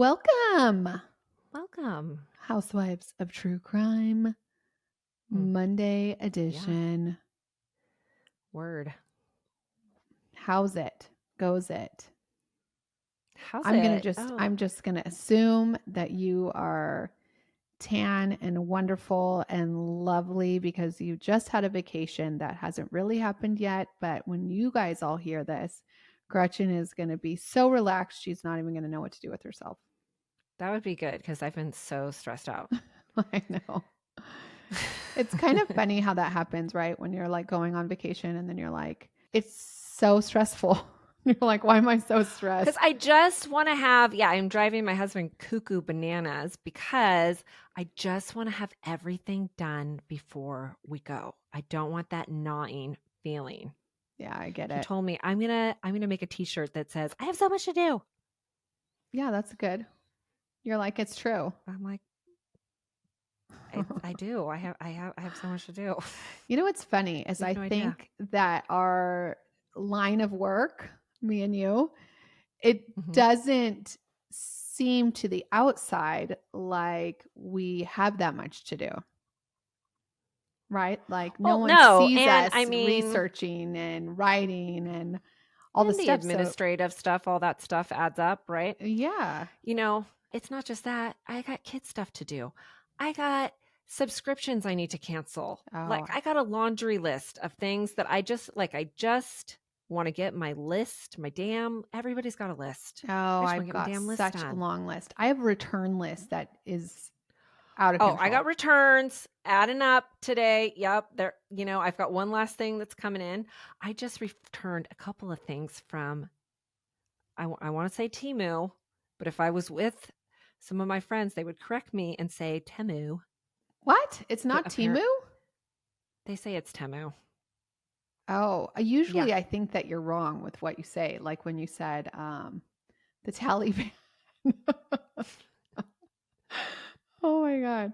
Welcome, Welcome. Housewives of True Crime, Hmm. Monday Yeah. edition. Word. How's it? Goes it? How's I'm it? I'm just gonna assume that you are tan and wonderful and lovely because you just had a vacation that hasn't really happened yet. But when you guys all hear this, Gretchen is gonna be so relaxed she's not even gonna know what to do with herself. That would be good because I've been so stressed out. I know. It's kind of funny how that happens, right? When you're like going on vacation and then you're like, it's so stressful. You're like, why am I so stressed? Because I just want to have, I'm driving my husband cuckoo bananas because I just want to have everything done before we go. I don't want that gnawing feeling. Yeah, I get He it. told me I'm gonna make a t-shirt that says, I have so much to do. Yeah, that's good. You're like, it's true. I'm like, I do. I have so much to do. You know what's funny is You I have no idea. think that our line of work, me and you, it Mhm. doesn't seem to the outside like we have that much to do. Right? Like no Well, one no, sees and us I mean, researching and writing and all the and the stuff. So administrative stuff, all that stuff adds up, right? yeah. You know, it's not just that. I got kid stuff to do. I got subscriptions I need to cancel. Like Oh, I got a laundry list of things that I just want to get my list, everybody's got a list. I just I've want to get my got damn list such a done. long list. I have a return list that is out of Oh, I got control. returns adding up today. Yep. I've got one last thing that's coming in. I just returned a couple of things from I want to say Timu, but if I was with some of my friends, they would correct me and say Temu. What? It's But not apparent Timu? they say it's Temu. Oh, Yeah. usually I think that you're wrong with what you say. Like when you said the Taliban. Oh my God.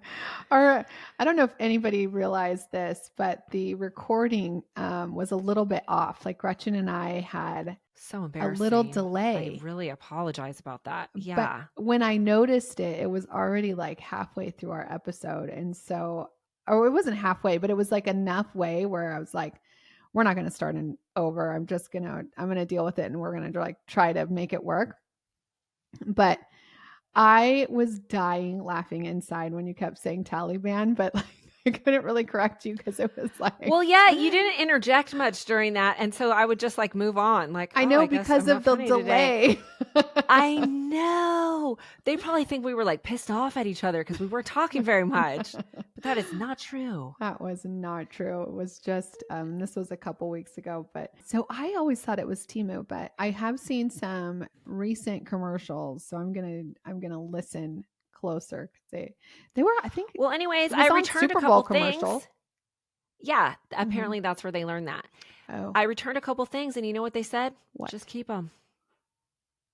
Or I don't know if anybody realized this, but the recording was a little bit off. Like Gretchen and I had So a little embarrassing. I delay. really apologize about that. But Yeah. when I noticed it, it was already like halfway through our episode. And so, or it wasn't halfway, but it was like enough way where I was like, we're not going to start over. I'm going to deal with it and we're going to like try to make it work. But I was dying laughing inside when you kept saying Taliban, but like, I couldn't really correct you because it was like, Well, yeah, you didn't interject much during that. And so I would just like move on. Like, I oh, know I guess because I'm of not the funny today. delay. I know. They probably think we were like pissed off at each other because we weren't talking very much. But that is not true. That was not true. It was just this was a couple weeks ago, but so I always thought it was Timu, but I have seen some recent commercials, so I'm gonna listen closer because they were, I think Well, anyways, it I was on returned a Super Bowl couple things. commercial. Yeah, Hmm. apparently that's where they learned that. Oh, I returned a couple things, and you know what they said? what? Just keep them.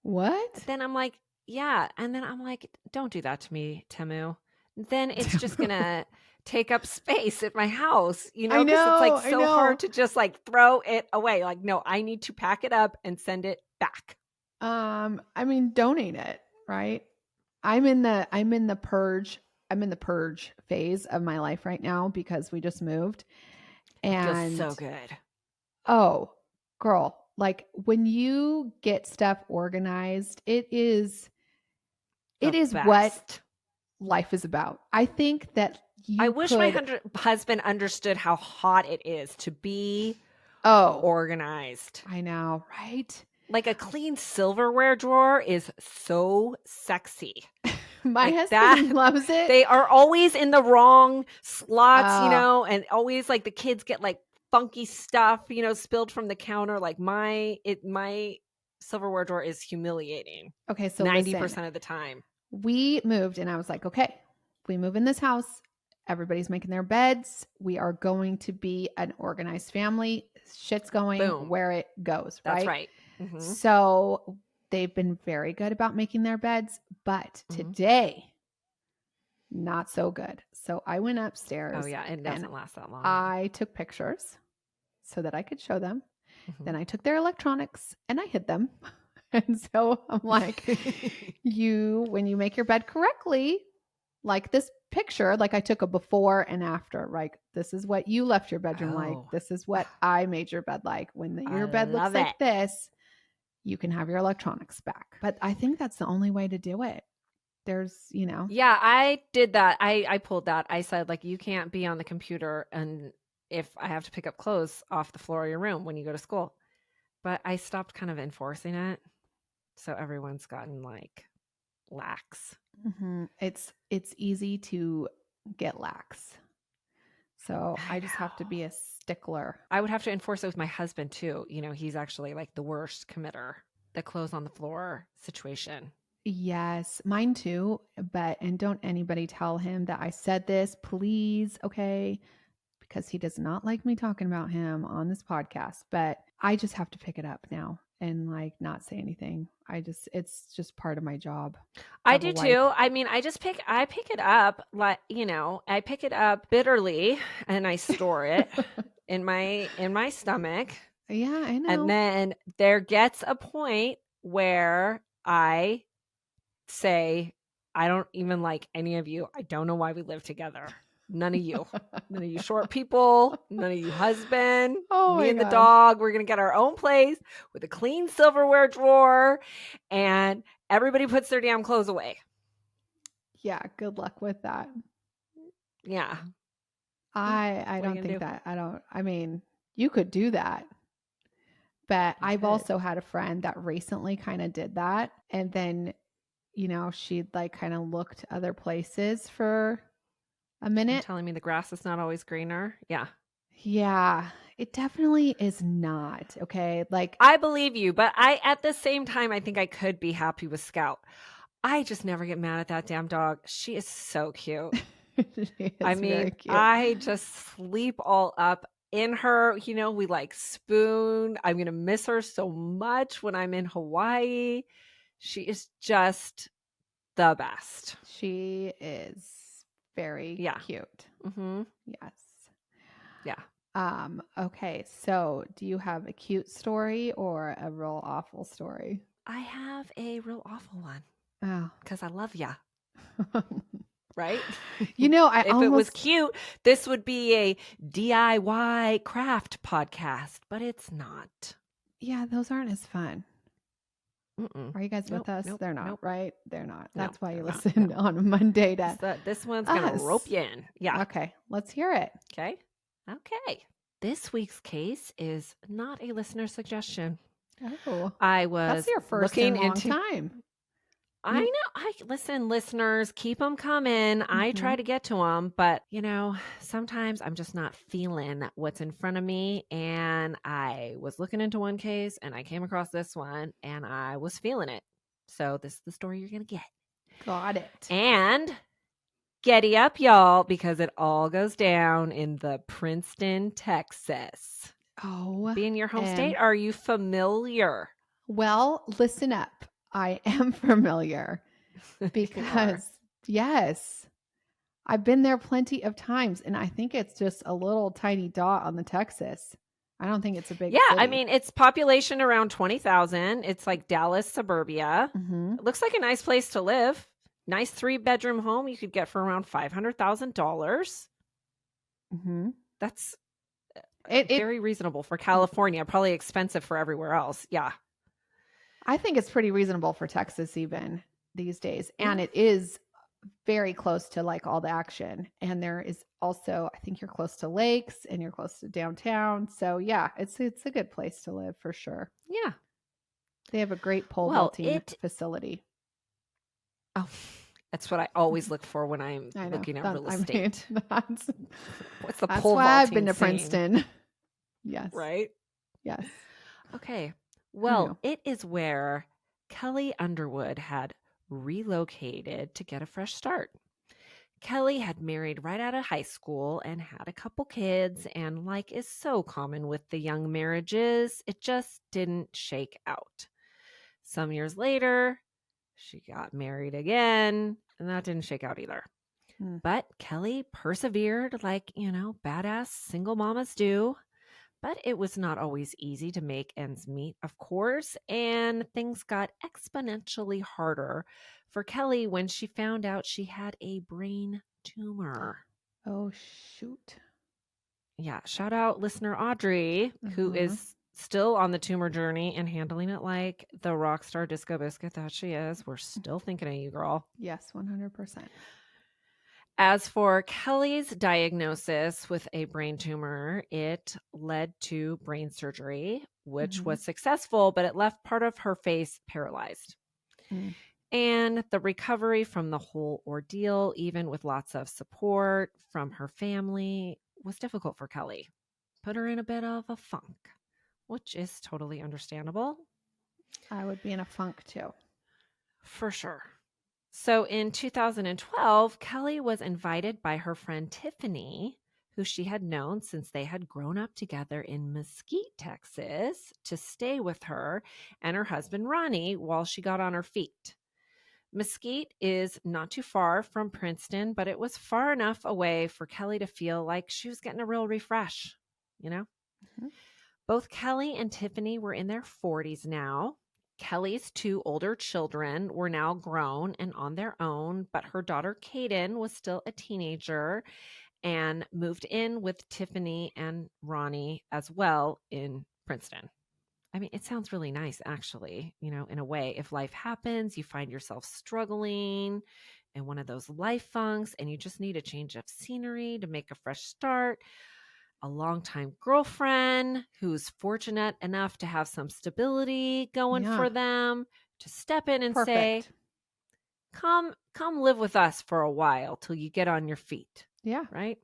What? Then I'm like, yeah. And then I'm like, don't do that to me, Temu. Then it's just going to take up space at my house, I because it's like know, I so know. hard to just like throw it away. Like, no, I need to pack it up and send it back. I mean, donate it, right? I'm in the purge. I'm in the purge phase of my life right now because we just moved. It feels And so good. oh, girl, like when you get stuff organized, it The is what best. life is about. I think that I you wish my could husband understood how hot it is to be oh, organized. I know, right? Like a clean silverware drawer is so sexy. My Like that. husband loves it. They are always in the wrong slots, Uh, and always like the kids get like funky stuff, spilled from the counter. Like my silverware drawer is humiliating okay, so listen. 90% of the time. We moved and I was like, okay, we move in this house. Everybody's making their beds. We are going to be an organized family. Shit's going Boom. where it goes, That's right? right. Mm-hmm. So they've been very good about making their beds, but Mm-hmm. today, not so good. So I went Oh upstairs yeah, it and doesn't last that long. I took pictures so that I could show them. Mm-hmm. Then I took their electronics and I hid them. And so I'm like, when you make your bed correctly, like this picture, like I took a before and after, like this is what you left your bedroom like. Oh, This is what I made your bed like. I Your bed looks love it. like this, you can have your electronics back. But I think that's the only way to do it. There's, Yeah, I did that. I pulled that. I said, like, you can't be on the computer and if I have to pick up clothes off the floor of your room when you go to school. But I stopped kind of enforcing it. So everyone's gotten like lax. It's easy to get lax. So I just have to be a stickler. I would have to enforce it with my husband too. He's actually like the worst committer. The clothes on the floor situation. Yes, mine too. And don't anybody tell him that I said this, please. Okay. Because he does not like me talking about him on this podcast, but I just have to pick it up now and like not say anything. It's just part of my job. I do too. I mean, I pick it up like, I pick it up bitterly and I store it in my stomach. Yeah, I know. And then there gets a point where I say, I don't even like any of you. I don't know why we live together. None of you. None of you short people. None of you husband. Me and the dog. We're going to get our own place with a clean silverware drawer. And everybody puts their damn clothes away. Yeah. Good luck with that. Yeah. I don't think that. I mean, you could do that. But I've also had a friend that recently kind of did that. And then, she'd like kind of looked other places for a minute. You're telling me the grass is not always greener? Yeah. Yeah, it definitely is not. Okay. Like, I believe you, but at the same time, I think I could be happy with Scout. I just never get mad at that damn dog. She is so cute. I mean, very cute. I just sleep all up in her. We like spoon. I'm going to miss her so much when I'm in Hawaii. She is just the best. She is very cute. Mm-hmm. Yes. Yeah. Okay. So do you have a cute story or a real awful story? I have a real awful one. Oh. Because I love ya. Right? If it was cute, this would be a DIY craft podcast, but it's not. Yeah, those aren't as fun. Mm-mm. Are you guys with us? Nope, They're not, nope. right? They're not. That's why you not, listen on a Monday to this one's going to rope you in. Yeah. Okay, let's hear it. Okay. This week's case is not a listener suggestion. Oh. I was That's your first in a long time. I know. Listen, listeners, keep them coming. I try to get to them, but sometimes I'm just not feeling what's in front of me. And I was looking into one case and I came across this one and I was feeling it. So this is the story you're going to get. Got it. And giddy up, y'all, because it all goes down in the Princeton, Texas. Oh, being your home state, are you familiar? Well, listen up. I am familiar because, yes, I've been there plenty of times, and I think it's just a little tiny dot on the Texas. I don't think it's a big city. I mean, it's population around 20,000. It's like Dallas suburbia. Mm-hmm. It looks like a nice place to live. Nice 3-bedroom home you could get for around $500,000. Mm-hmm. That's very reasonable for California. Probably expensive for everywhere else. Yeah. I think it's pretty reasonable for Texas even these days. And it is very close to like all the action. And there is also, I think you're close to lakes and you're close to downtown. So yeah, it's a good place to live for sure. Yeah. They have a great pole vaulting facility. Oh, that's what I always look for when I'm looking at real estate. What's the pole vaulting? That's why I've been to Princeton. Yes. Right? Yes. Okay. Well, it is where Kelli Underwood had relocated to get a fresh start. Kelli had married right out of high school and had a couple kids, and like is so common with the young marriages, it just didn't shake out. Some years later, she got married again, and that didn't shake out either. But Kelli persevered like, badass single mamas do. But it was not always easy to make ends meet, of course, and things got exponentially harder for Kelli when she found out she had a brain tumor. Oh, shoot. Yeah, shout out listener Audrey, who is still on the tumor journey and handling it like the rock star disco biscuit that she is. We're still thinking of you, girl. Yes, 100%. As for Kelli's diagnosis with a brain tumor, it led to brain surgery, which was successful, but it left part of her face paralyzed. Mm. And the recovery from the whole ordeal, even with lots of support from her family, was difficult for Kelli. Put her in a bit of a funk, which is totally understandable. I would be in a funk too. For sure. So in 2012, Kelli was invited by her friend Tiffany, who she had known since they had grown up together in Mesquite, Texas, to stay with her and her husband Ronnie while she got on her feet. Mesquite is not too far from Princeton, but it was far enough away for Kelli to feel like she was getting a real refresh, you know? Both Kelli and Tiffany were in their 40s now. Kelli's two older children were now grown and on their own, but her daughter Kaden was still a teenager and moved in with Tiffany and Ronnie as well in Princeton. I mean, it sounds really nice, actually, you know, in a way. If life happens, you find yourself struggling in one of those life funks and you just need a change of scenery to make a fresh start. A longtime girlfriend who's fortunate enough to have some stability going for them to step in and say, come live with us for a while till you get on your feet. Yeah. Right?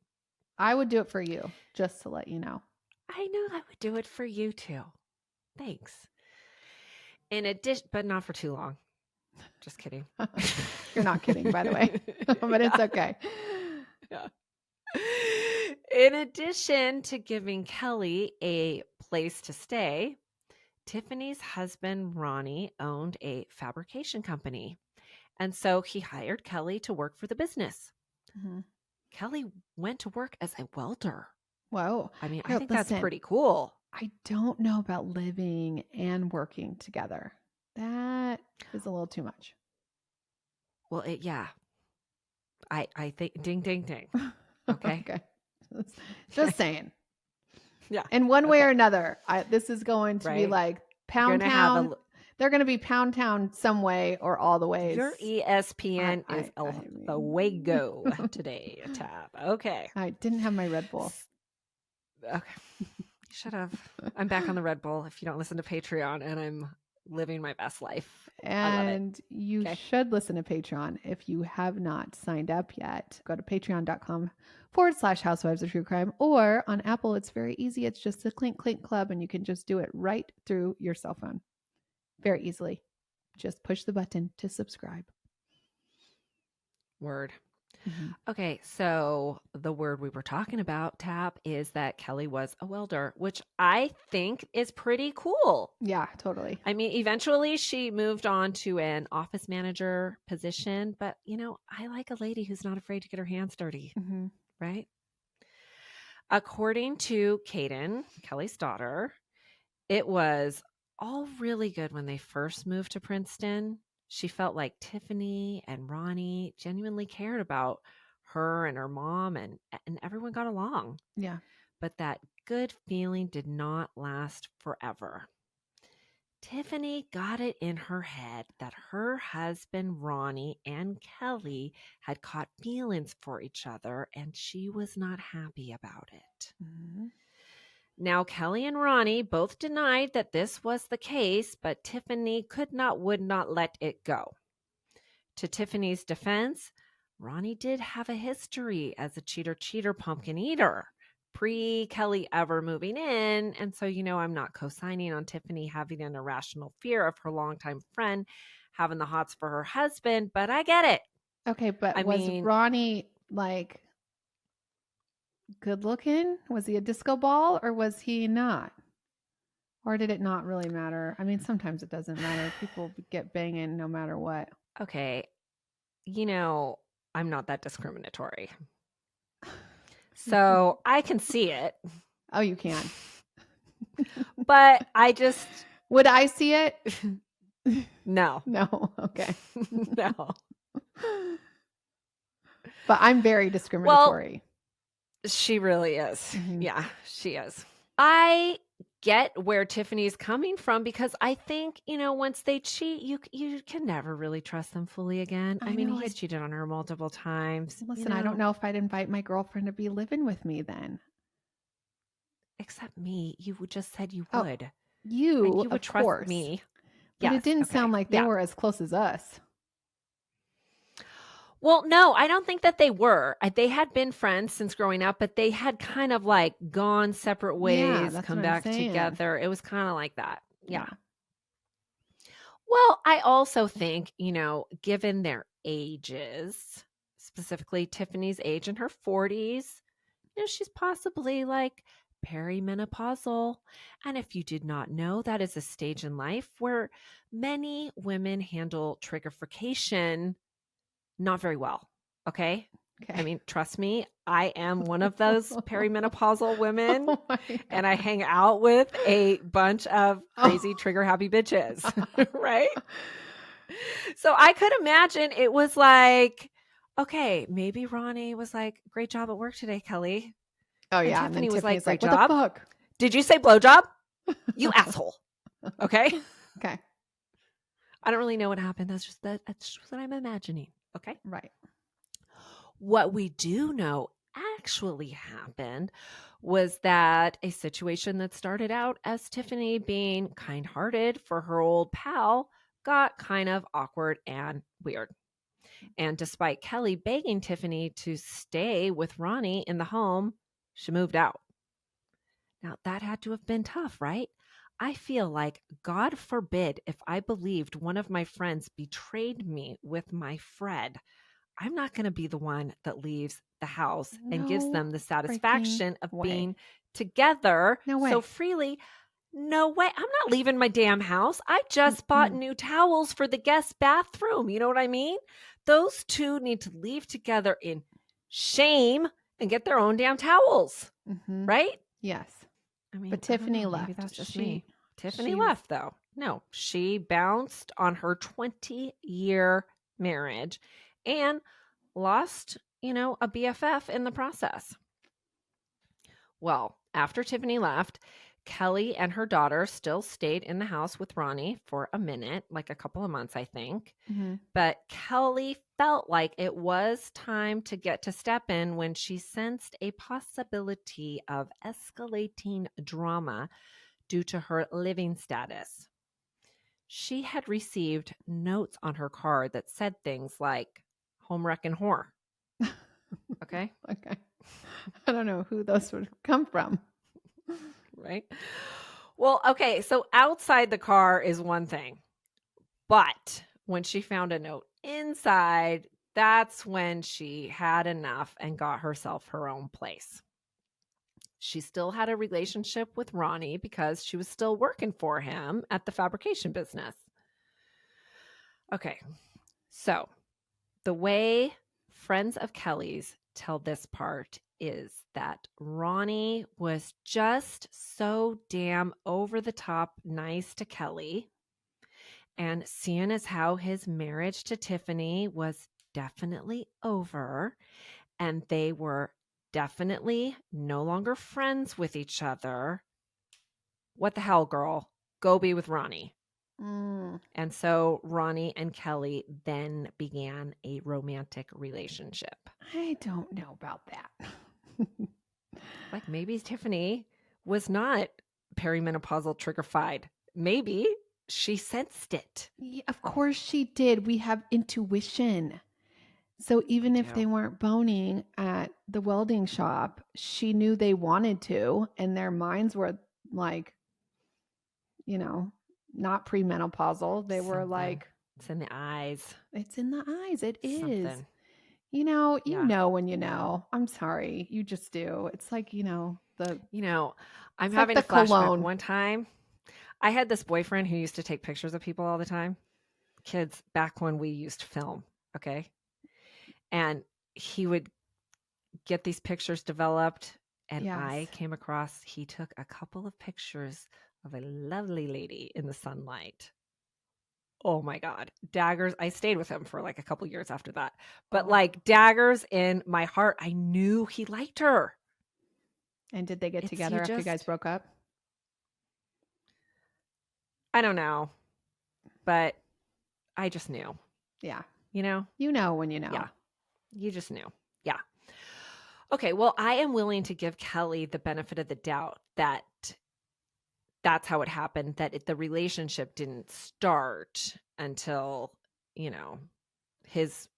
I would do it for you, just to let you know. I know I would do it for you too. Thanks. In addition, but not for too long. Just kidding. You're not kidding, by the way, but it's okay. Yeah. In addition to giving Kelli a place to stay, Tiffany's husband, Ronnie, owned a fabrication company. And so he hired Kelli to work for the business. Kelli went to work as a welder. Whoa. I mean, I think that's pretty cool. I don't know about living and working together. That is a little too much. Well, yeah. I think ding, ding, ding. Okay. Okay. Just saying. Yeah. In one way or another, this is going to be like Pound Town. They're going to be Pound Town some way or all the ways. Your ESPN is the way go today, Tab. Okay. I didn't have my Red Bull. Okay. You should have. I'm back on the Red Bull if you don't listen to Patreon, and I'm living my best life. And you should listen to Patreon if you have not signed up yet. Go to patreon.com/Housewives of True Crime, or on Apple, it's very easy. It's just the Clink Clink Club, and you can just do it right through your cell phone. Very easily. Just push the button to subscribe. Word. Okay, so the word we were talking about, Tap, is that Kelli was a welder, which I think is pretty cool. Yeah, totally. I mean, eventually she moved on to an office manager position, but, you know, I like a lady who's not afraid to get her hands dirty, right? According to Kaden, Kelli's daughter, it was all really good when they first moved to Princeton. She felt like Tiffany and Ronnie genuinely cared about her and her mom, and everyone got along. Yeah. But that good feeling did not last forever. Tiffany got it in her head that her husband, Ronnie, and Kelli had caught feelings for each other, and she was not happy about it. Now, Kelli and Ronnie both denied that this was the case, but Tiffany would not let it go. To Tiffany's defense, Ronnie did have a history as a cheater pumpkin eater pre-Kelli ever moving in. And so, you know, I'm not co-signing on Tiffany having an irrational fear of her longtime friend having the hots for her husband, but I get it. Okay, but was Ronnie like good looking? Was he a disco ball or was he not? Or did it not really matter? I mean, sometimes it doesn't matter. People get banging no matter what. Okay. You know, I'm not that discriminatory. So I can see it. Oh, you can. But I just Would I see it? no. No. Okay. No. But I'm very Well, discriminatory. she really is. Mhm. Yeah, she is. I get where Tiffany's coming from because I think, once they cheat, you can never really trust them fully again. I I mean, know. he's cheated on her multiple times, Listen, I don't know if I'd invite my girlfriend to be living with me then. except me. You just said you Oh, would. And you, you would of trust course. me. But Yes. it didn't Okay. sound like they Yeah. were as close as us. Well, no, I don't think that they were. They had been friends since growing up, but they had kind of like gone separate Yeah, ways, that's come what I'm back saying. together. It was kind of like that. Yeah. Yeah. Well, I also think, given their ages, specifically Tiffany's age in her 40s, she's possibly like perimenopausal. And if you did not know, that is a stage in life where many women handle triggerification not very well. Okay. I Okay. mean, trust me, I am one of those perimenopausal women, Oh my and I God. hang out with a bunch of crazy Oh. trigger happy bitches, right? So I could imagine it was like, okay, maybe Ronnie was like, great job at work today, Kelly. Oh, And yeah. And then Tiffany was like, Tiffany's like, great what the job. fuck? Did you say blowjob? You asshole. Okay. Okay. I don't really know what happened. That's just what I'm imagining. Okay. Right. What we do know actually happened was that a situation that started out as Tiffany being kind hearted for her old pal got kind of awkward and weird. And despite Kelly begging Tiffany to stay with Ronnie in the home, she moved out. Now, that had to have been tough, right? I feel like, God forbid, if I believed one of my friends betrayed me with my Fred, I'm not going to be the one that leaves the house and gives No them the freaking satisfaction of way. being together No so way. freely. No way. I'm not leaving my damn house. I just bought Mm-mm. new towels for the guest bathroom. You know what I mean? Those two need to leave together in shame and get their own damn towels, Mm-hmm. right? Yes. I mean, But I don't Tiffany know. Maybe left. that's just me. Tiffany She, left, though. No, she bounced on her 20-year marriage and lost, a BFF in the process. Well, after Tiffany left, Kelly and her daughter still stayed in the house with Ronnie for a minute, like a couple of months, I think. mm-hmm. But Kelly felt like it was time to get to step in when she sensed a possibility of escalating drama due to her living status. She had received notes on her card that said things like home wrecking whore. Okay. Okay. I don't know who those would come from. Right. Well, okay. So outside the car is one thing, but when she found a note inside, that's when she had enough and got herself her own place. She still had a relationship with Ronnie because she was still working for him at the fabrication business. Okay. So the way friends of Kelly's tell this part is that Ronnie was just so damn over the top nice to Kelly. And seeing as how his marriage to Tiffany was definitely over and they were definitely no longer friends with each other, what the hell, girl? Go be with Ronnie. Mm. And so Ronnie and Kelly then began a romantic relationship. I don't know about that. Like maybe Tiffany was not perimenopausal triggerfied. Maybe she sensed it. Yeah, of course she did. We have intuition. So even if they weren't boning at the welding shop, she knew they wanted to, and their minds were like, not premenopausal. They were Something. like, It's in the eyes. it's in the eyes. It is. Something. You know Yeah. when you know. I'm sorry. You just do. It's like, I'm it's like having the a flashback. cologne. One time, I had this boyfriend who used to take pictures of people all the time. Kids, back when we used film, okay? And he would get these pictures developed And I Yes. came across, he took a couple of pictures of a lovely lady in the sunlight. Oh my God. Daggers. I stayed with him for like a couple years after that. But Oh. like daggers in my heart, I knew he liked her. And did they get It's together after you guys broke up? I don't know, but I just knew, Yeah. you know? You know when you know. Yeah. You just knew. Yeah. Okay. Well, I am willing to give Kelli the benefit of the doubt that that's how it happened, that the relationship didn't start until, you know, the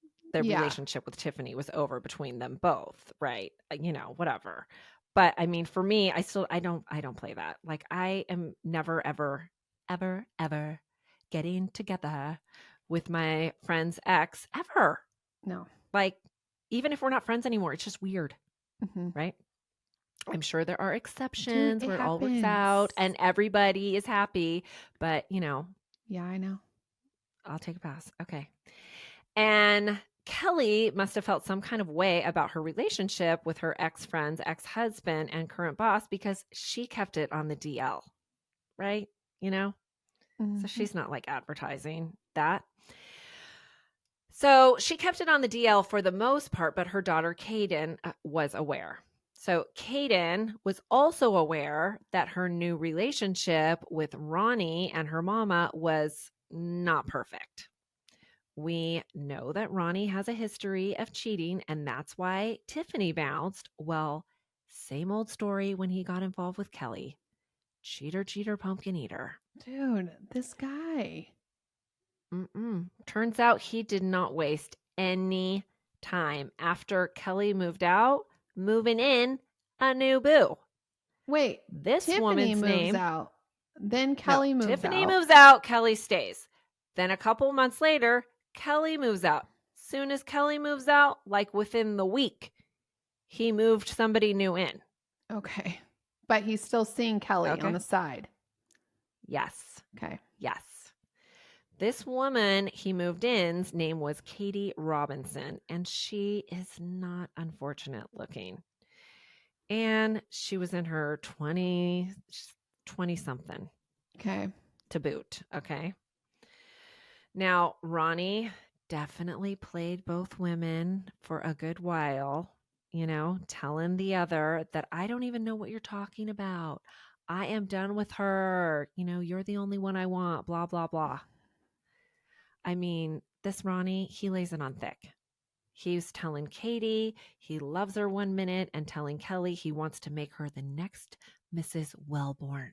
Yeah. relationship with Tiffany was over between them both, right? Whatever. But I mean, for me, I don't play that. Like I am never, ever, ever, ever getting together with my friend's ex ever. No. Like, even if we're not friends anymore, it's just weird, Mhm. right? I'm sure there are Dude, exceptions it where it all works out happens. and everybody is happy, but Yeah, I know. I'll take a pass. Okay. And Kelli must have felt some kind of way about her relationship with her ex-friend's ex-husband and current boss because she kept it on the DL, right? So Mhm. she's not like advertising that. So she kept it on the DL for the most part, but her daughter Kaden was aware. So Kaden was also aware that her new relationship with Ronnie and her mama was not perfect. We know that Ronnie has a history of cheating, and that's why Tiffany bounced. Well, same old story when he got involved with Kelli. Cheater, cheater, pumpkin eater. Dude, this guy. Turns out he did not waste any time after Kelli moved out, moving in a new boo. Wait, This Tiffany woman's moves name, out. Then no, Kelli moves Tiffany out. moves out, Kelli stays. Then a couple months later, Kelli moves out. Soon as Kelli moves out, like within the week, he moved somebody new in. Okay. But he's still seeing Kelli on Okay. the side. Yes. Okay. Yes. This woman he moved in's name was Katie Robinson, and she is not unfortunate looking. And she was in her 20 something Okay. to boot. Okay. Now, Ronnie definitely played both women for a good while, telling the other that I don't even know what you're talking about. I am done with her. You're the only one I want, blah, blah, blah. I mean, this Ronnie, he lays it on thick. He's telling Katie he loves her one minute and telling Kelli he wants to make her the next Mrs. Wellborn,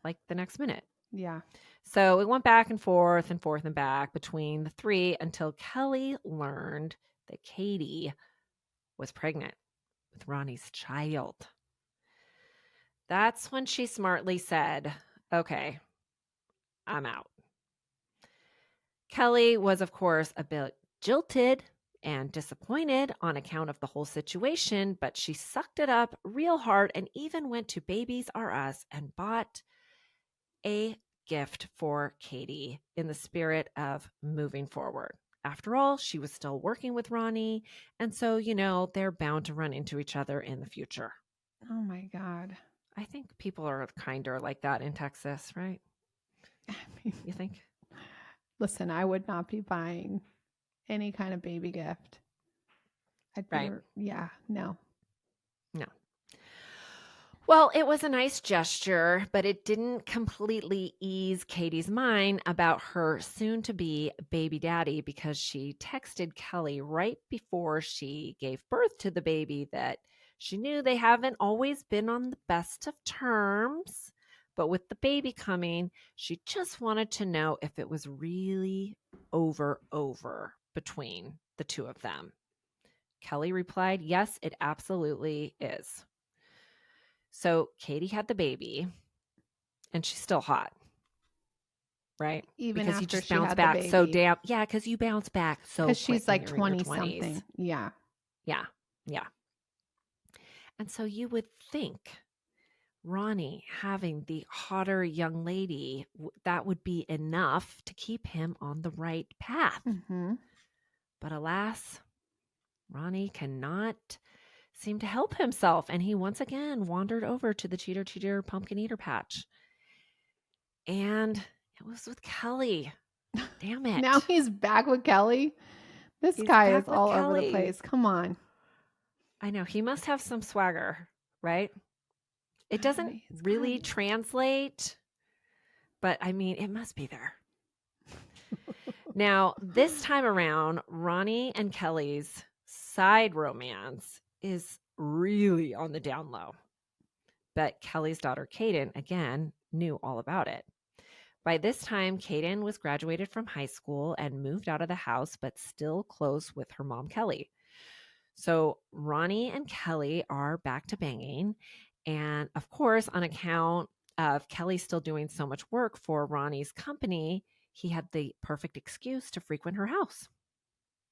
like the next minute. Yeah. So it went back and forth and forth and back between the three until Kelli learned that Katie was pregnant with Ronnie's child. That's when she smartly said, okay, I'm out. Kelli was, of course, a bit jilted and disappointed on account of the whole situation, but she sucked it up real hard and even went to Babies R Us and bought a gift for Katie in the spirit of moving forward. After all, she was still working with Ronnie, and so, they're bound to run into each other in the future. Oh my God. I think people are kinder like that in Texas, right? I mean, You think? listen, I would not be buying any kind of baby gift. I'd be, Right. yeah, no. No. Well, it was a nice gesture, but it didn't completely ease Katie's mind about her soon-to-be baby daddy because she texted Kelli right before she gave birth to the baby that she knew they haven't always been on the best of terms. But with the baby coming, she just wanted to know if it was really over between the two of them. Kelli replied, yes, it absolutely is. So Katie had the baby, and she's still hot, right? Even Because you after just she bounce had the back so baby. damn. Yeah, because you bounce back so Because quick she's when like you're in your 20 20s. something. Yeah. Yeah, yeah. And so you would think Ronnie having the hotter young lady, that would be enough to keep him on the right path. Mm-hmm. But alas, Ronnie cannot seemed to help himself, and he once again wandered over to the Cheater Cheater pumpkin eater patch. And it was with Kelli. Damn it. Now he's back with Kelli. This He's guy back is with all over the Kelli. place. Come on. I know. He must have some swagger, right? It doesn't really translate, but I mean, it must be there. Now, this time around, Ronnie and Kelli's side romance is really on the down low. But Kelli's daughter, Kaden, again, knew all about it. By this time, Kaden was graduated from high school and moved out of the house, but still close with her mom, Kelli. So Ronnie and Kelli are back to banging. And of course, on account of Kelli still doing so much work for Ronnie's company, he had the perfect excuse to frequent her house.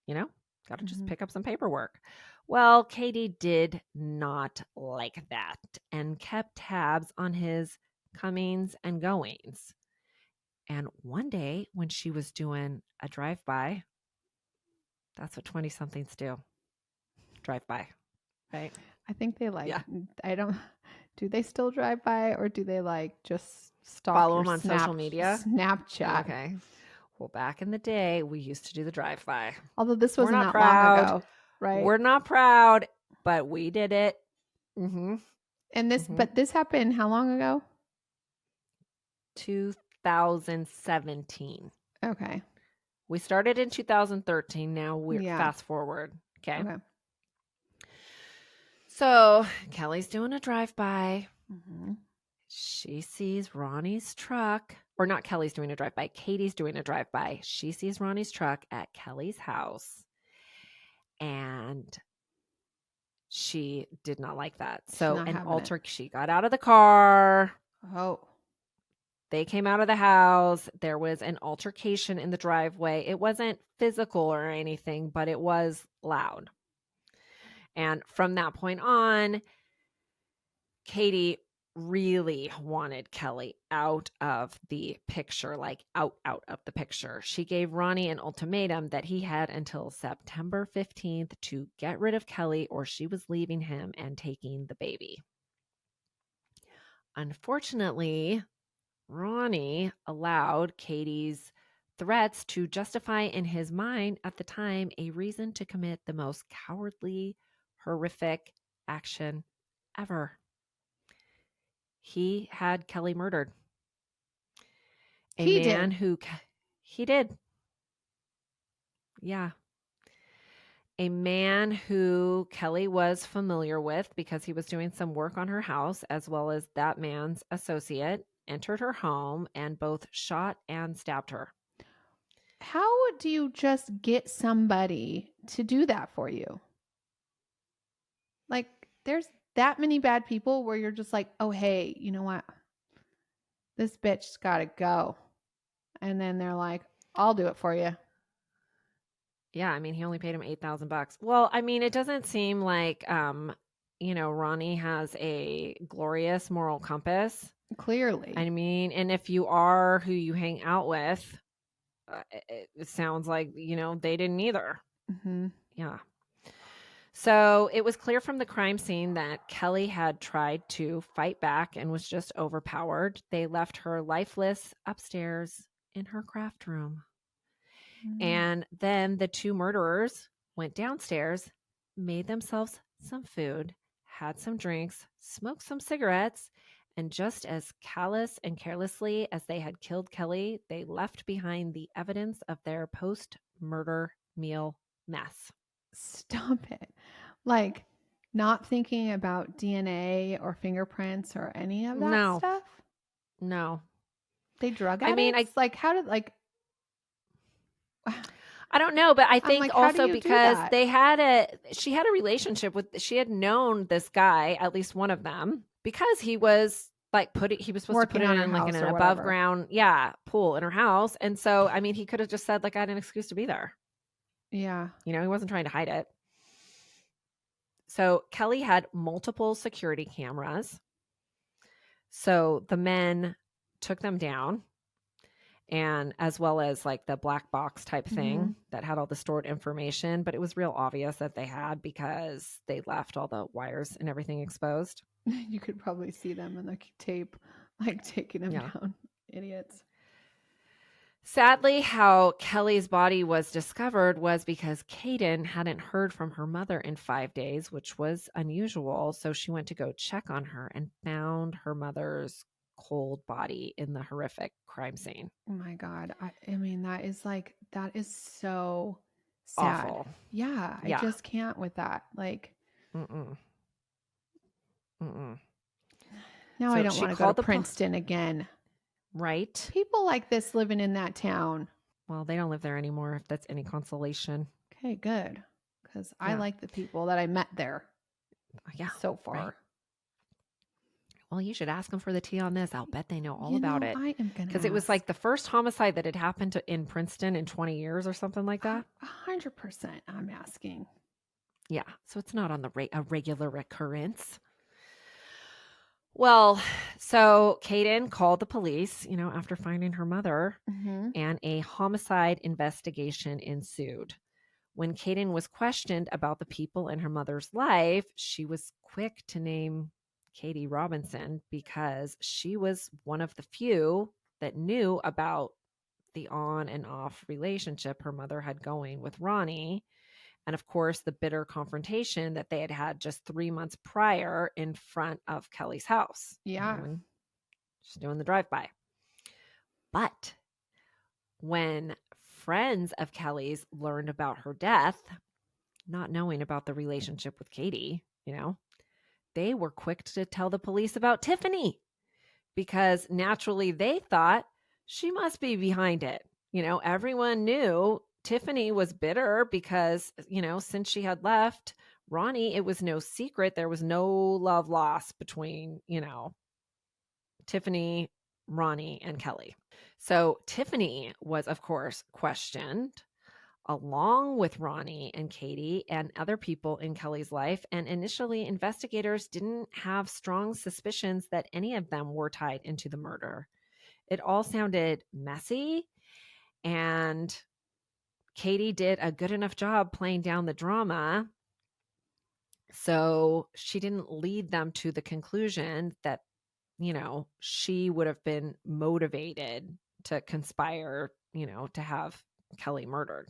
You know, got to just pick up some paperwork. Well, Katie did not like that and kept tabs on his comings and goings. And one day when she was doing a drive-by, that's what 20-somethings do. Drive-by, right? I think they do they still drive by, or do they like just stalk follow your them on social media? Snapchat. Okay. Well, back in the day, we used to do the drive-by. Although this wasn't We're not that proud, long ago, right? We're not proud, but we did it. Mm-hmm. And but this happened how long ago? 2017. Okay. We started in 2013. Now we're fast forward. Okay. So Kelli's doing a drive-by. She sees Ronnie's truck, or not Kelli's doing a drive-by. Katie's doing a drive-by. She sees Ronnie's truck at Kelli's house, and she did not like that. So she got out of the car. Oh. They came out of the house. There was an altercation in the driveway. It wasn't physical or anything, but it was loud. And from that point on, Katie really wanted Kelli out of the picture, like out of the picture. She gave Ronnie an ultimatum that he had until September 15th to get rid of Kelli, or she was leaving him and taking the baby. Unfortunately, Ronnie allowed Katie's threats to justify in his mind at the time a reason to commit the most cowardly, horrific action ever. He had Kelli murdered. He did. Yeah. A man who Kelli was familiar with because he was doing some work on her house, as well as that man's associate, entered her home and both shot and stabbed her. How do you just get somebody to do that for you? Like, there's that many bad people where you're just like, oh, hey, you know what? This bitch's got to go. And then they're like, I'll do it for you. Yeah, I mean, he only paid him $8,000. Well, I mean, it doesn't seem like, Ronnie has a glorious moral compass. Clearly. I mean, and if you are who you hang out with, it sounds like, they didn't either. Mm-hmm. Yeah. So it was clear from the crime scene that Kelli had tried to fight back and was just overpowered. They left her lifeless upstairs in her craft room. And then the two murderers went downstairs, made themselves some food, had some drinks, smoked some cigarettes, and just as callous and carelessly as they had killed Kelli, they left behind the evidence of their post-murder meal mess. Stop it. Like, not thinking about DNA or fingerprints or any of that stuff? No. They drug addicts? I mean, how did, I don't know, but I think also because she had a relationship she had known this guy, at least one of them, because he was he was supposed to put it in like an above ground, pool in her house. And so, I mean, he could have just said like, I had an excuse to be there. Yeah. He wasn't trying to hide it. So Kelli had multiple security cameras. So the men took them down and as well as like the black box type thing Mhm. that had all the stored information. But it was real obvious that they had because they left all the wires and everything exposed. You could probably see them in the tape, like taking them Yeah. down. Idiots. Sadly, how Kelly's body was discovered was because Kaden hadn't heard from her mother in 5 days, which was unusual. So she went to go check on her and found her mother's cold body in the horrific crime scene. Oh my God. I mean, that is so sad. Awful. Yeah, I Yeah. just can't with that. Like, Mm-mm. Mm-mm. now I So don't she want to go to called the Princeton again. right. People like this living in that town. Well, they don't live there anymore, if that's any consolation. Okay, good. Because I Yeah. like the people that I met there Yeah. so far. Right. Well, you should ask them for the tea on this. I'll bet they know all You about know, it. I am going to Because it was like the first homicide that had happened in Princeton in 20 years or something like that. 100% I'm asking. Yeah. So it's not on a regular recurrence. Well, so Kaden called the police, after finding her mother, and a homicide investigation ensued. When Kaden was questioned about the people in her mother's life, she was quick to name Katie Robinson because she was one of the few that knew about the on and off relationship her mother had going with Ronnie. And of course, the bitter confrontation that they had had just 3 months prior in front of Kelly's house. Yeah. When she's doing the drive-by. But when friends of Kelly's learned about her death, not knowing about the relationship with Katie, they were quick to tell the police about Tiffany because naturally they thought she must be behind it. Everyone knew Tiffany was bitter because, since she had left Ronnie, it was no secret. There was no love lost between, Tiffany, Ronnie, and Kelly. So Tiffany was, of course, questioned along with Ronnie and Katie and other people in Kelly's life. And initially, investigators didn't have strong suspicions that any of them were tied into the murder. It all sounded messy, and Katie did a good enough job playing down the drama. So she didn't lead them to the conclusion that, she would have been motivated to conspire, to have Kelly murdered.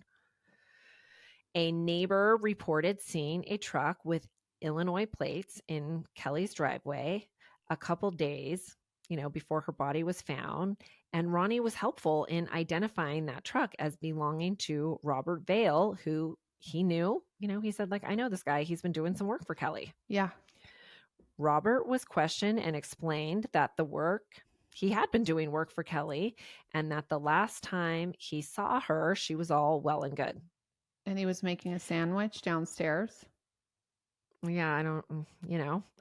A neighbor reported seeing a truck with Illinois plates in Kelly's driveway a couple days, before her body was found. And Ronnie was helpful in identifying that truck as belonging to Robert Vale, who he knew. He said, like, I know this guy. He's been doing some work for Kelly. Yeah. Robert was questioned and explained that he had been doing work for Kelly and that the last time he saw her, she was all well and good. And he was making a sandwich downstairs. Yeah, I don't,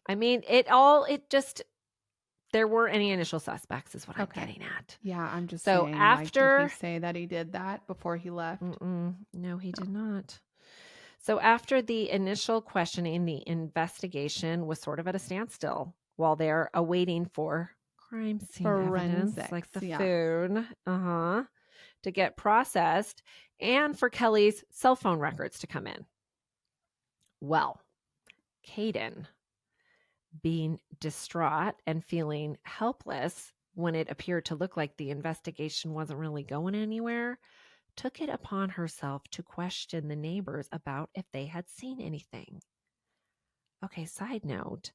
I mean, there weren't any initial suspects is what I'm getting at. Yeah, I'm just So saying, after, did he say that he did that before he left? No, he did not. So after the initial questioning, the investigation was sort of at a standstill while they're awaiting for crime scene evidence, like the food, to get processed and for Kelly's cell phone records to come in. Well, Kaden, being distraught and feeling helpless when it appeared to look like the investigation wasn't really going anywhere, took it upon herself to question the neighbors about if they had seen anything. Okay, side note,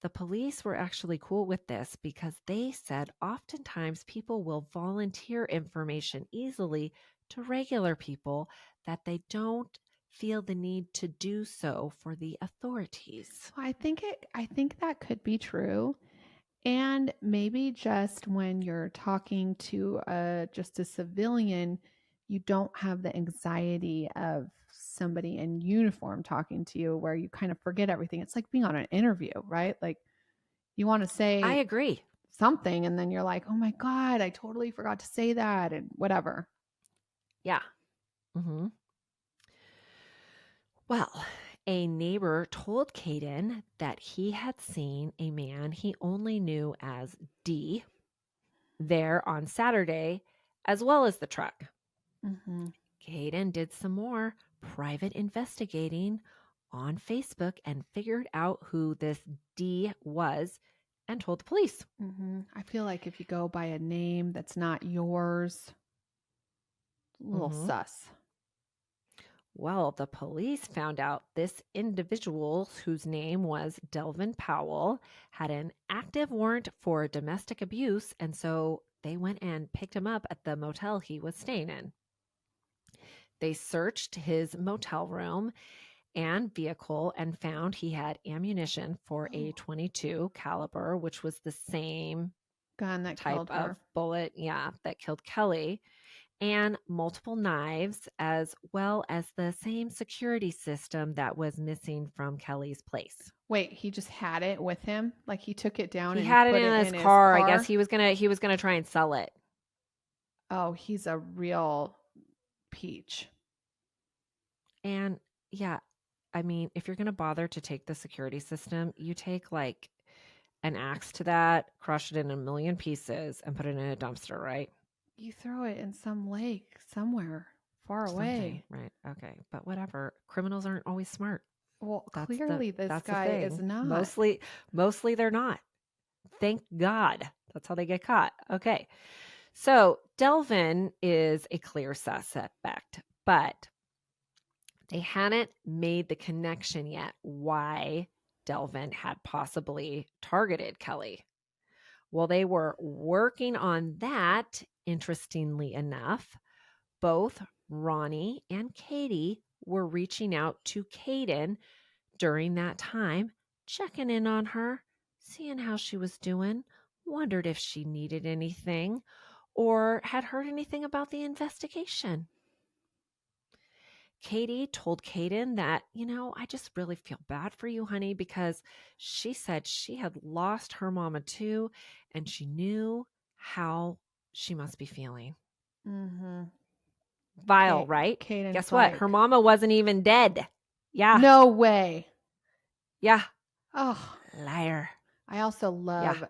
the police were actually cool with this because they said oftentimes people will volunteer information easily to regular people that they don't feel the need to do so for the authorities. I think that could be true. And maybe just when you're talking to just a civilian, you don't have the anxiety of somebody in uniform talking to you where you kind of forget everything. It's like being on an interview, right? Like you want to say I agree. something and then you're like, oh my God, I totally forgot to say that and whatever. Yeah. Mm-hmm. Well, a neighbor told Kaden that he had seen a man he only knew as D there on Saturday as well as the truck. Mm-hmm. Caden did some more private investigating on Facebook and figured out who this D was and told the police. Mm-hmm. I feel like if you go by a name that's not yours, a little Mhm. sus. Well, the police found out this individual, whose name was Delvin Powell, had an active warrant for domestic abuse, and so they went and picked him up at the motel he was staying in. They searched his motel room and vehicle and found he had ammunition for a .22 caliber, which was the same Gun that type killed of her. bullet, that killed Kelli, and multiple knives, as well as the same security system that was missing from Kelli's place. Wait, he just had it with him? Like he took it down He and had it put in it his in his car. car? I guess he was gonna try and sell it. Oh, he's a real peach. And yeah, I mean, if you're gonna bother to take the security system, you take like an axe to that, crush it in a million pieces, and put it in a dumpster, right? You throw it in some lake somewhere far away. Something, right? Okay, but whatever. Criminals aren't always smart. Well, That's clearly this the guy is thing. not. Mostly they're not. Thank God. That's how they get caught. Okay. So Delvin is a clear suspect, but they hadn't made the connection yet why Delvin had possibly targeted Kelli. Well, they were working on that, interestingly enough. Both Ronnie and Katie were reaching out to Caden during that time, checking in on her, seeing how she was doing, wondered if she needed anything or had heard anything about the investigation. Katie told Caden that, I just really feel bad for you, honey, because she said she had lost her mama too, and she knew how she must be feeling. Mm-hmm. Vile, right? Caden's Guess what? like, Her mama wasn't even dead. Yeah. no way. Yeah. Oh, Liar. I also Yeah. love,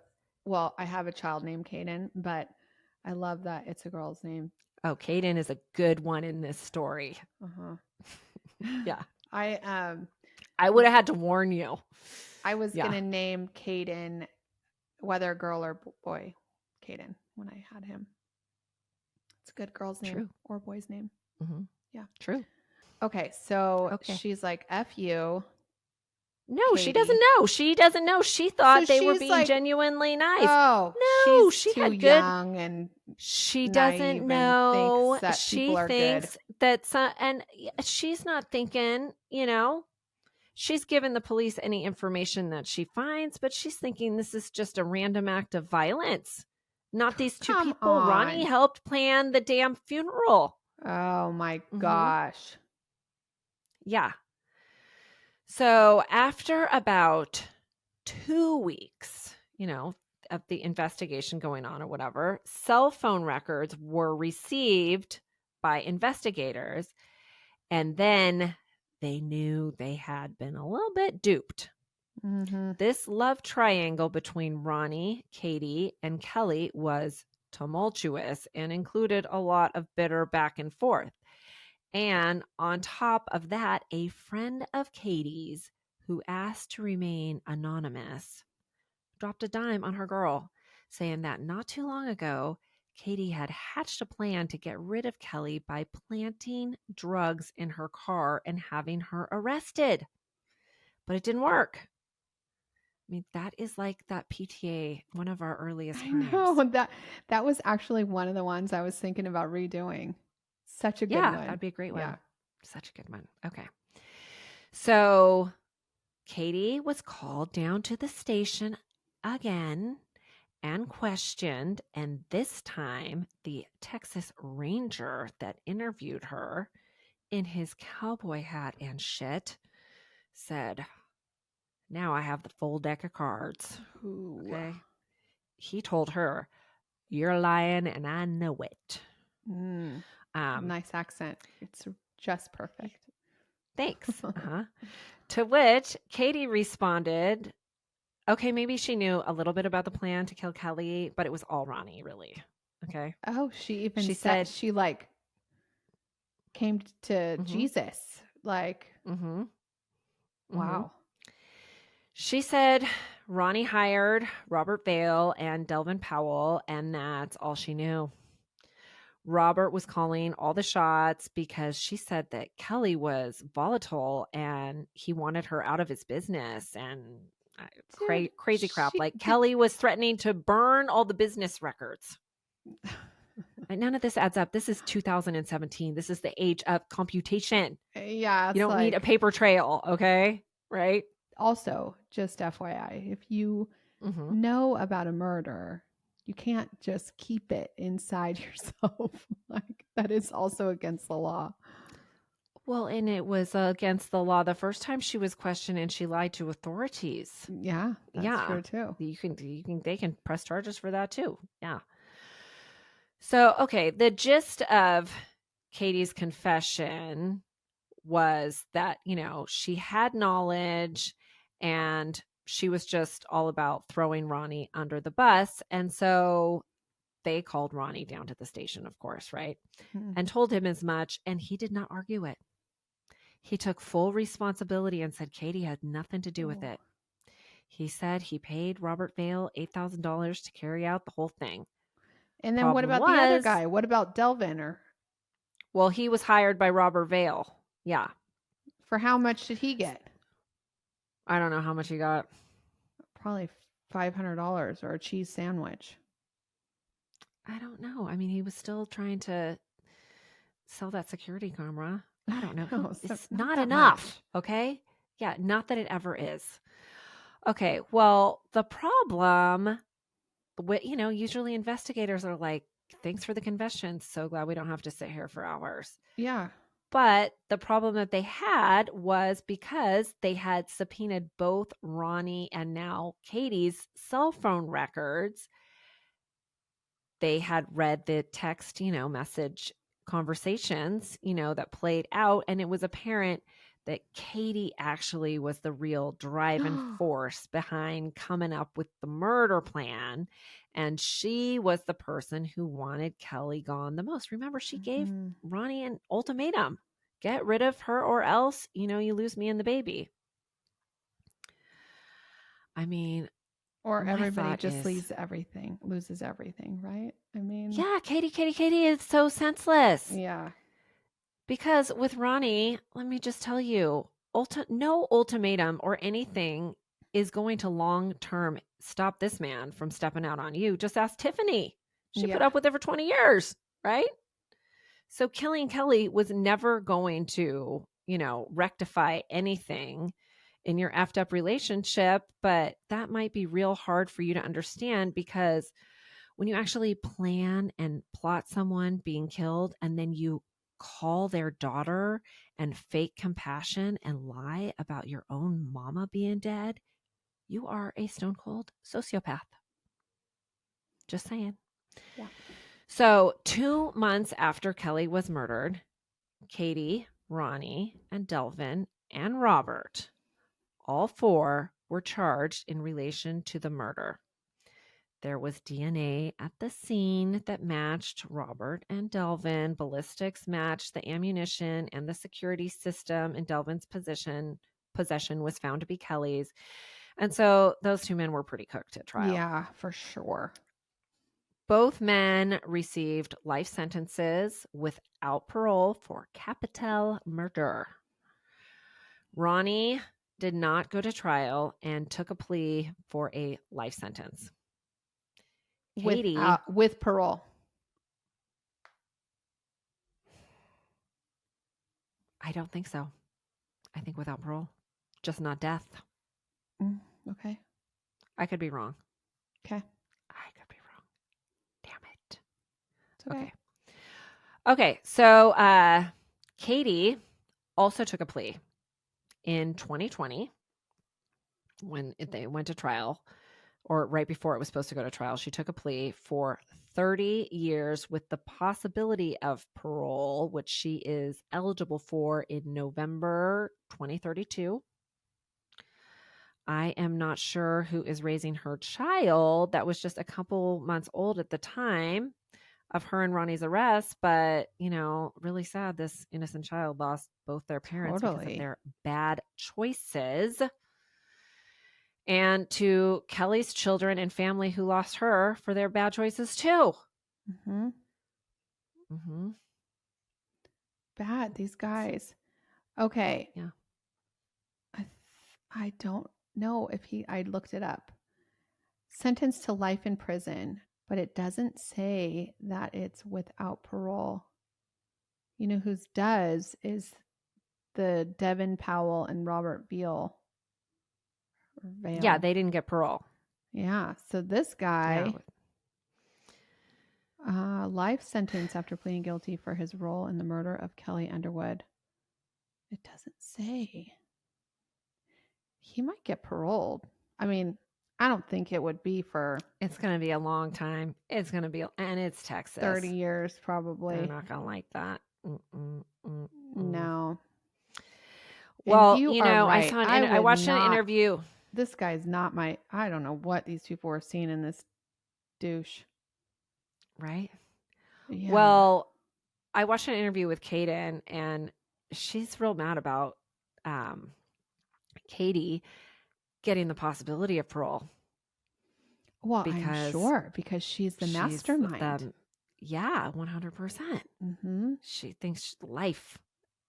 well, I have a child named Caden, but I love that it's a girl's name. Oh, Caden is a good one in this story. Uh-huh. Yeah. I would have had to warn you. I was gonna name Caden, whether girl or boy, Caden, when I had him. It's a good girl's name. True. Or boy's name. Mm-hmm. Yeah. True. Okay, so she's like, F you. No, Katie. she doesn't know. She doesn't know. She thought they were being like, genuinely nice. Oh, no, she's she too had good. Young and she doesn't know. That she thinks good. that, and she's not thinking. She's given the police any information that she finds, but she's thinking this is just a random act of violence. Not these two people. On. Ronnie helped plan the damn funeral. Oh my gosh. Yeah. So after about 2 weeks, of the investigation going on or whatever, cell phone records were received by investigators, and then they knew they had been a little bit duped. Mm-hmm. This love triangle between Ronnie, Katie, and Kelli was tumultuous and included a lot of bitter back and forth. And on top of that, a friend of Katie's who asked to remain anonymous dropped a dime on her girl, saying that not too long ago, Katie had hatched a plan to get rid of Kelli by planting drugs in her car and having her arrested. But it didn't work. I mean, that is like that PTA, one of our earliest crimes. I know, that was actually one of the ones I was thinking about redoing. Such a good one. That'd be a great one. Yeah. Such a good one. Okay. So Katie was called down to the station again and questioned. And this time, the Texas Ranger that interviewed her in his cowboy hat and shit said, now I have the full deck of cards. Ooh. Okay. He told her, you're lying and I know it. Nice accent. It's just perfect. Thanks. To which Katie responded, okay, maybe she knew a little bit about the plan to kill Kelli, but it was all Ronnie, really. Okay. Oh, she even She said said, she like came to mm-hmm, Jesus. Like, mm-hmm, mm-hmm. wow. She said Ronnie hired Robert Vale and Delvin Powell, and that's all she knew. Robert was calling all the shots because she said that Kelli was volatile and he wanted her out of his business and Dude, crazy crap. she Like did. Kelli was threatening to burn all the business records. None of this adds up. This is 2017. This is the age of computation. Yeah, You it's don't need a like, paper trail, okay? Right? also, just FYI, if you Mm-hmm. know about a murder, you can't just keep it inside yourself. Like, that is also against the law. Well, and it was against the law the first time she was questioned and she lied to authorities. Yeah, that's Yeah. true too. They can press charges for that too. Yeah. So, okay, the gist of Katie's confession was that, she had knowledge and she was just all about throwing Ronnie under the bus. And so they called Ronnie down to the station, of course, right? Mhm. And told him as much. And he did not argue it. He took full responsibility and said Katie had nothing to do with Oh. it. He said he paid Robert Vale $8,000 to carry out the whole thing. And then what Problem about the other was, guy? What about Delvin? Or well, he was hired by Robert Vale. Yeah. for how much did he get? I don't know how much he got. Probably $500 or a cheese sandwich. I don't know. I mean, he was still trying to sell that security camera. I don't know. No, so It's not not that enough. much. Okay. Yeah. Not that it ever is. Okay. Well, the problem, usually investigators are like, thanks for the confession. So glad we don't have to sit here for hours. Yeah. But the problem that they had was because they had subpoenaed both Ronnie and now Katie's cell phone records. They had read the text, message conversations, that played out. And it was apparent that Katie actually was the real driving force behind coming up with the murder plan. And she was the person who wanted Kelli gone the most. Remember, she gave Mhm. Ronnie an ultimatum: get rid of her or else, you lose me and the baby. I mean, Or my everybody thought just is, loses everything, right? I mean, yeah, Katie is so senseless. yeah. Because with Ronnie, let me just tell you, no ultimatum or anything is going to long term stop this man from stepping out on you. Just ask Tiffany. She put Yeah. up with it for 20 years, right? So killing Kelli was never going to, rectify anything in your effed up relationship. But that might be real hard for you to understand because when you actually plan and plot someone being killed and then you call their daughter and fake compassion and lie about your own mama being dead, you are a stone cold sociopath. Just saying. Yeah. So, 2 months after Kelli was murdered, Katie, Ronnie, and Delvin and Robert, all four were charged in relation to the murder. There was DNA at the scene that matched Robert and Delvin. Ballistics matched the ammunition, and the security system in Delvin's possession was found to be Kelli's. And so those two men were pretty cooked at trial. Yeah, for sure. Both men received life sentences without parole for capital murder. Ronnie did not go to trial and took a plea for a life sentence. Katie, With parole. I don't think so. I think without parole, just not death. Okay. I could be wrong. Okay. I could be wrong. Damn it. It's okay. Okay. So Katie also took a plea in 2020 when they went to trial, or right before it was supposed to go to trial. She took a plea for 30 years with the possibility of parole, which she is eligible for in November 2032. I am not sure who is raising her child that was just a couple months old at the time. of her and Ronnie's arrest, but, really sad this innocent child lost both their parents because of Totally. their bad choices. And to Kelly's children and family who lost her for their bad choices too. Mm-hmm. Mm-hmm. Bad, these guys. Okay. Yeah. I don't know if I looked it up. Sentenced to life in prison, but it doesn't say that it's without parole. You know whose does is the Devin Powell and Robert Beale. Yeah, they didn't get parole. Yeah, so this guy, life sentence after pleading guilty for his role in the murder of Kelli Underwood. It doesn't say. He might get paroled. I mean, I don't think it would be for... It's going to be a long time. It's going to be, and it's Texas. 30 years probably. They're not going to like that. No. Well, right. I watched an interview. This guy's not I don't know what these people are seeing in this douche. Right? Yeah. Well, I watched an interview with Kaden, and she's real mad about Katie getting the possibility of parole. Well, I'm sure, because she's the mastermind. Yeah, 100%. Mm-hmm. She thinks life.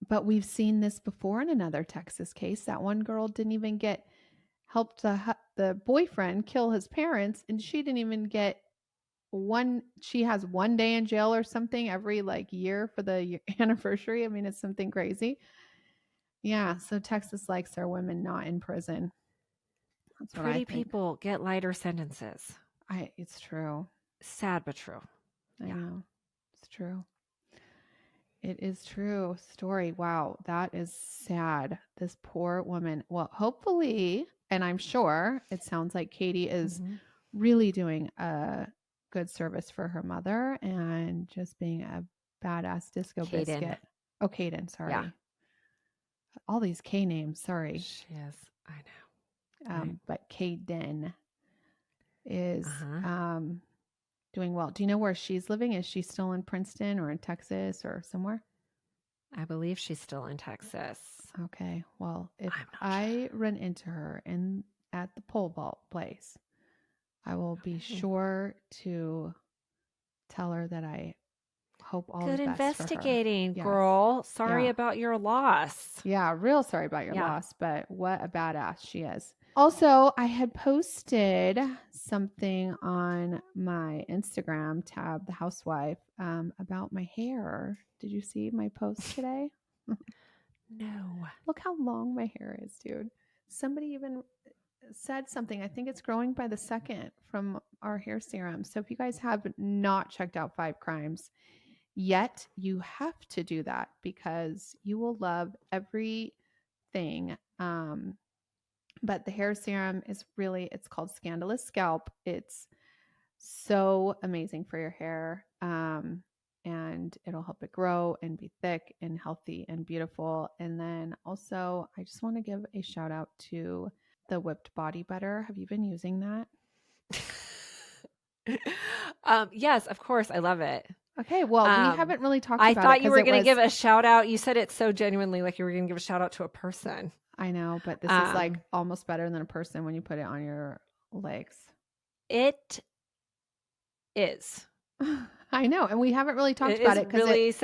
But we've seen this before in another Texas case. That one girl didn't even helped the boyfriend kill his parents, and she didn't even get she has 1 day in jail or something every year for the anniversary. I mean, it's something crazy. Yeah, so Texas likes their women not in prison. That's what Pretty people get lighter sentences. It's true. Sad but true. I know. It's true. It is true. Story. Wow, that is sad. This poor woman. Well, hopefully, and I'm sure it sounds like Katie is really doing a good service for her mother and just being a badass disco biscuit. Oh, Kaden, sorry. Yeah. All these K names, sorry. She is. I know. But Kaden is doing well. Do you know where she's living? Is she still in Princeton or in Texas or somewhere? I believe she's still in Texas. Okay. Well, if I run into her at the pole vault place, I will be sure to tell her that I hope all the best investigating, for her. girl. Yes. Sorry about your loss. Yeah, real sorry about your loss, but what a badass she is. Also, I had posted something on my Instagram tab, The Housewife, about my hair. Did you see my post today? No. Look how long my hair is, dude. Somebody even said something. I think it's growing by the second from our hair serum. So if you guys have not checked out 5 Crimes yet, you have to do that because you will love everything. But the hair serum is it's called Scandalous Scalp. It's so amazing for your hair. And it'll help it grow and be thick and healthy and beautiful. And then also, I just want to give a shout out to the whipped body butter. Have you been using that? Yes, of course. I love it. Okay, well, we haven't really talked about it. I thought you were going to give a shout out. You said it so genuinely, like you were going to give a shout out to a person. I know, but this is almost better than a person when you put it on your legs. It is. I know, and we haven't really talked about it because it is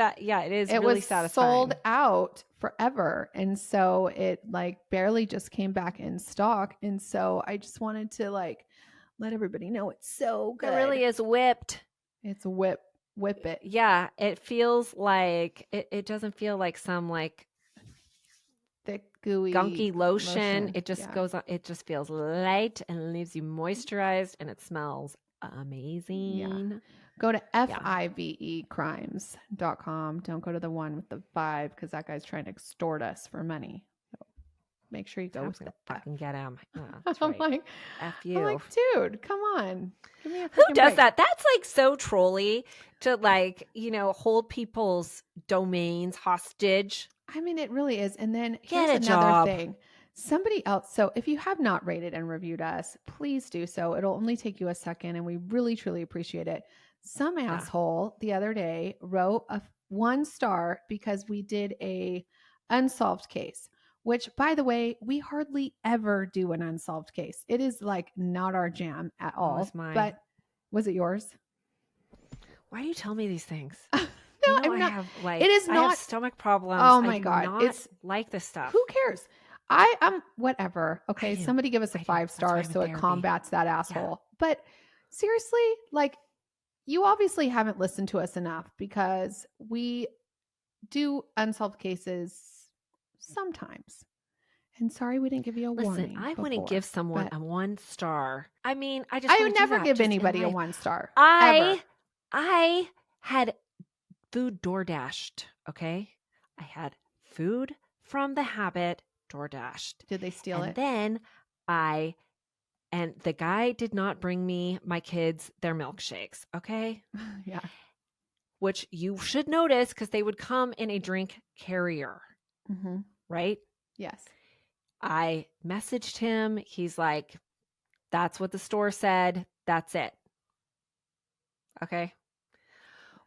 really satisfying. Sold out forever, and so it barely just came back in stock, and so I just wanted to let everybody know it's so good. It really is whipped. It's whip it. Yeah, it feels like it doesn't feel like some thick gooey gunky lotion. It just goes on. It just feels light and leaves you moisturized, and it smells amazing. Yeah. Go to fivecrimes.com. Don't go to the one with the 5 because that guy's trying to extort us for money. So make sure you go with the fucking get him. I'm like, F you. I'm like, dude, come on. Give me a Who does break. that? That's so trolly to hold people's domains hostage. I mean, it really is. And then here's another thing. Somebody else. So if you have not rated and reviewed us, please do so. It'll only take you a second and we really, truly appreciate it. some asshole the other day wrote a 1 star because we did a unsolved case, which, by the way, we hardly ever do an unsolved case. It is like not our jam at all. it's mine. But was it yours? Why do you tell me these things? No, You know, I'm not. have like It is I not. have stomach problems. Oh I my do God. not It's like this stuff. who cares? I'm whatever. Okay. I do. Somebody give us a I do. 5 That's why star I'm in so it therapy. combats that asshole. But seriously, like, you obviously haven't listened to us enough because we do unsolved cases sometimes. And sorry we didn't give you a warning. Listen, I before, wouldn't give someone but a 1 star. I mean, I just I wouldn't would do never that give just in anybody a life. 1 star. I Ever. had food DoorDashed, okay? I had food from the Habit DoorDashed. Did they steal And it? then and the guy did not bring me my kids their milkshakes, okay? Yeah. Which you should notice because they would come in a drink carrier, Mm-hmm. right? Yes. I messaged him. He's like, that's what the store said. That's it. Okay.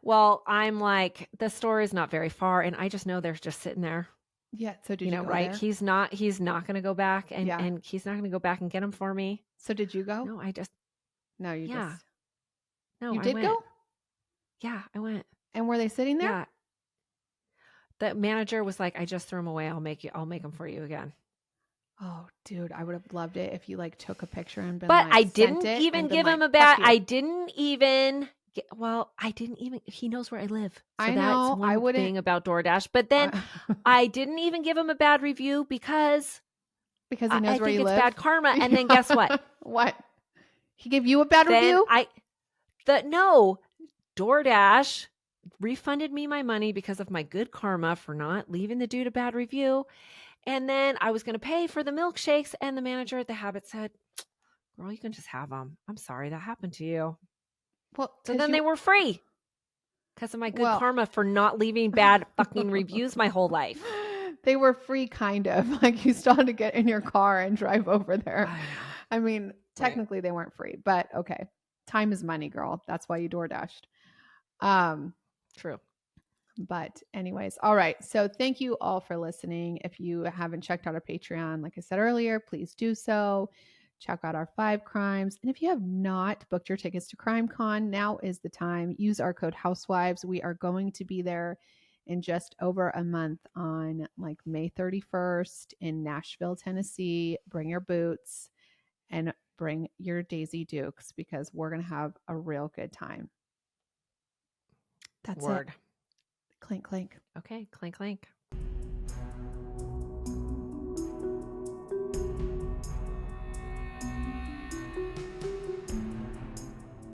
Well, I'm like, the store is not very far, and I just know they're just sitting there. Yeah. So did you go right? there? He's not going to go back and Yeah. he's not going to go back and get them for me. So did you go? No, No, you yeah. just. No, You I did went. go? Yeah, I went. And were they sitting there? Yeah. The manager was like, I just threw them away. I'll make them for you again. Oh, dude, I would have loved it if you like took a picture and been But like, I sent didn't it even and been give him like, a bad. "Fuck you." I didn't even. He knows where I live. So I that's know. one I wouldn't. thing about DoorDash. But then I didn't even give him a bad review because because he knows I where think you it's live. bad karma. And then guess what? What? He gave you a bad review? No, DoorDash refunded me my money because of my good karma for not leaving the dude a bad review. And then I was going to pay for the milkshakes, and the manager at the Habit said, girl, you can just have them. I'm sorry that happened to you. Well, so then they were free because of my good karma for not leaving bad fucking reviews my whole life. They were free, kind of. Like, you still had to get in your car and drive over there. I mean, technically they weren't free, but okay. Time is money, girl. That's why you DoorDashed. True. But anyways, all right. So thank you all for listening. If you haven't checked out our Patreon, like I said earlier, please do so. Check out our 5 crimes. And if you have not booked your tickets to CrimeCon, now is the time. Use our code Housewives. We are going to be there in just over a month on like May 31st in Nashville, Tennessee. Bring your boots and bring your Daisy Dukes because we're going to have a real good time. That's it. Clink, clink. Okay, clink, clink.